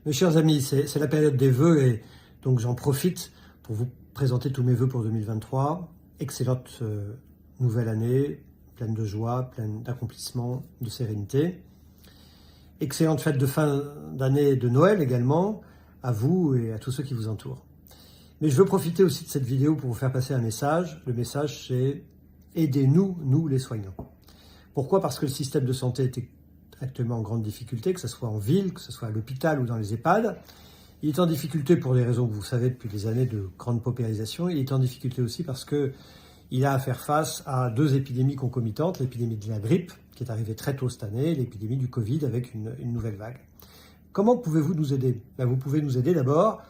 Mes chers amis, c'est la période des vœux et donc j'en profite pour vous présenter tous mes vœux pour 2023. Excellente nouvelle année, pleine de joie, pleine d'accomplissements, de sérénité. Excellente fête de fin d'année de Noël également, à vous et à tous ceux qui vous entourent. Mais je veux profiter aussi de cette vidéo pour vous faire passer un message. Le message, c'est « Aidez-nous, nous les soignants ». Pourquoi? Parce que le système de santé est actuellement en grande difficulté, que ce soit en ville, que ce soit à l'hôpital ou dans les EHPAD. Il est en difficulté pour des raisons que vous savez depuis des années de grande paupérisation. Il est en difficulté aussi parce qu'il a à faire face à deux épidémies concomitantes, l'épidémie de la grippe, qui est arrivée très tôt cette année, et l'épidémie du Covid avec une nouvelle vague. Comment pouvez-vous nous aider? Vous pouvez nous aider d'abord,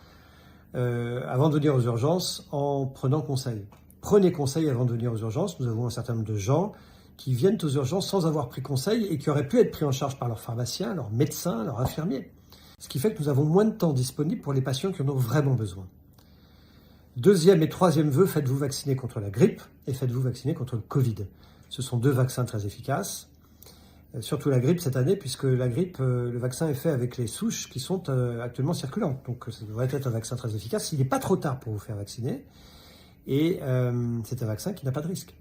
avant de venir aux urgences, en prenant conseil. Prenez conseil avant de venir aux urgences. Nous avons un certain nombre de gens qui viennent aux urgences sans avoir pris conseil et qui auraient pu être pris en charge par leur pharmacien, leur médecin, leur infirmier. Ce qui fait que nous avons moins de temps disponible pour les patients qui en ont vraiment besoin. Deuxième et troisième vœu, faites-vous vacciner contre la grippe et faites-vous vacciner contre le Covid. Ce sont deux vaccins très efficaces. Surtout la grippe cette année, puisque la grippe, le vaccin est fait avec les souches qui sont actuellement circulantes. Donc ça devrait être un vaccin très efficace. Il n'est pas trop tard pour vous faire vacciner. Et c'est un vaccin qui n'a pas de risque.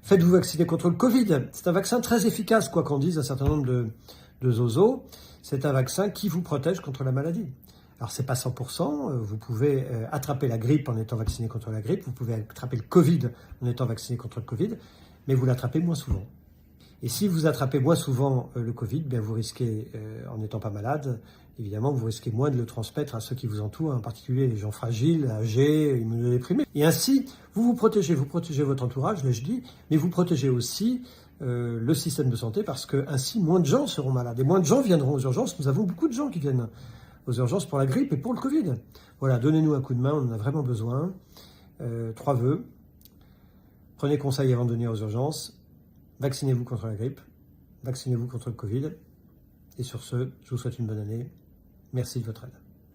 Faites-vous vacciner contre le Covid. C'est un vaccin très efficace, quoi qu'en disent un certain nombre de zozos. C'est un vaccin qui vous protège contre la maladie. Alors, c'est pas 100%. Vous pouvez attraper la grippe en étant vacciné contre la grippe. Vous pouvez attraper le Covid en étant vacciné contre le Covid. Mais vous l'attrapez moins souvent. Et si vous attrapez moins souvent le Covid, bien vous risquez, en n'étant pas malade, évidemment, vous risquez moins de le transmettre à ceux qui vous entourent, en particulier les gens fragiles, âgés, immunodéprimés. Et ainsi, vous protégez votre entourage, l'ai-je dit, mais vous protégez aussi le système de santé parce que ainsi, moins de gens seront malades et moins de gens viendront aux urgences. Nous avons beaucoup de gens qui viennent aux urgences pour la grippe et pour le Covid. Voilà, donnez-nous un coup de main, on en a vraiment besoin. 3 vœux. Prenez conseil avant de venir aux urgences. Vaccinez-vous contre la grippe, vaccinez-vous contre le Covid. Et sur ce, je vous souhaite une bonne année. Merci de votre aide.